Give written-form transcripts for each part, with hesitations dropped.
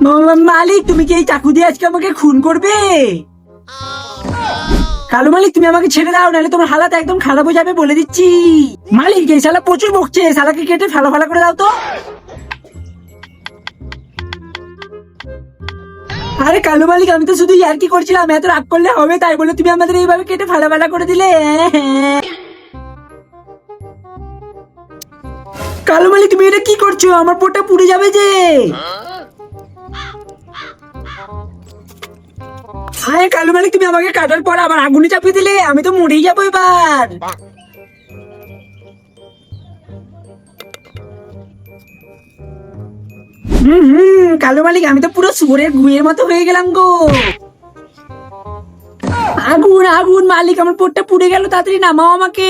মালিক, তুমি কি এই চাকু দিয়ে আজকে আমাকে খুন করবে? কালু মালিক, তুমি আমাকে ছেড়ে দাও, নাহলে তোমার হালাত একদম খারাপ হয়ে যাবে বলে দিচ্ছি। মালিক, এই শালা প্রচুর বকছে, শালাকে কেটে ফেলা ফেলা করে দাও তো। আরে কালু মালিক, আমি তো শুধু ইয়ার্কি করছিলাম, এত রাগ করলে হবে? তাই বলে তুমি আমাদের এইভাবে কেটে ফেলা ফেলা করে দিলে। কালু মালিক, তুমি এটা কি করছো? আমার পোটটা পুড়ে যাবে যে। আরে কালু মালিক, তুমি আমাকে কাটার পর আবার আগুনে চাপিয়ে দিলে, আমি তো মরেই যাবো এবার। কালু মালিক, আমি তো পুরো শুয়োরের গুয়ের মতো হয়ে গেলাম গো। আগুন আগুন মালিক, আমার পোটটা পুড়ে গেল, তাড়াতাড়ি নামাও আমাকে।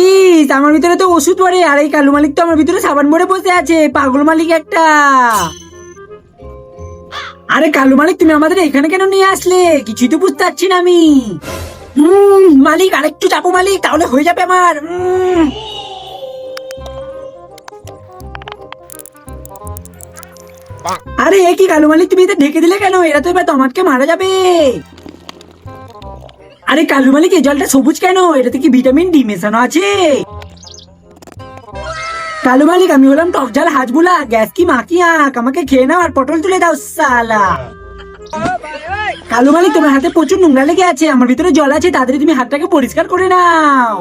ইস, আমার ভিতরে তো ওষুধ পড়ে, আর এই কালু মালিক তো আমার ভিতরে সাবান ভরে বসে আছে, পাগল মালিক একটা। আরে কালু মালিক, তুমি আমাদের এখানে কেন নিয়ে আসলে? কিছুই তো বুঝতে পারছি না আমি। মালিক, আরেকটু চাপো মালিক, তাহলে হয়ে যাবে আমার। আরে এ কি কালু মালিক, তুমি এটা ঢেকে দিলে কেন? এরা তো এবার তোমাকে মারা যাবে। আরে কালু মালিক, এই জলটা সবুজ কেন? এটাতে কি ভিটামিন ডি মেশানো আছে? কালু মালিক, আমি হলাম টক ঝাল হাজবুলা, গ্যাস কি মাকি আঁক, আমাকে খেয়ে নাও আর পটল তুলে দাও সালা। কালু মালিক, তোমার হাতে প্রচুর নোংরা লেগে আছে, আমার ভিতরে জল আছে, তাড়াতাড়ি তুমি হাতটাকে পরিষ্কার করে নাও।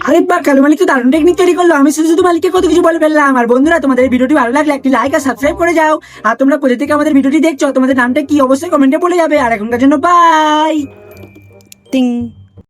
আরে বাহ, কালু মালিক তো দারুণ টেকনিক তৈরি করলো, আমি শুধু শুধু মালিককে কত কিছু বলে ফেললাম। আর বন্ধুরা, তোমাদের এই ভিডিওটি ভালো লাগলে একটি লাইক আর সাবস্ক্রাইব করে যাও। আর তোমরা কোথা থেকে আমাদের ভিডিওটি দেখছো, তোমাদের নামটা কি অবশ্যই কমেন্টে বলে যাবে। আর এখনকার জন্য বাই। Ding.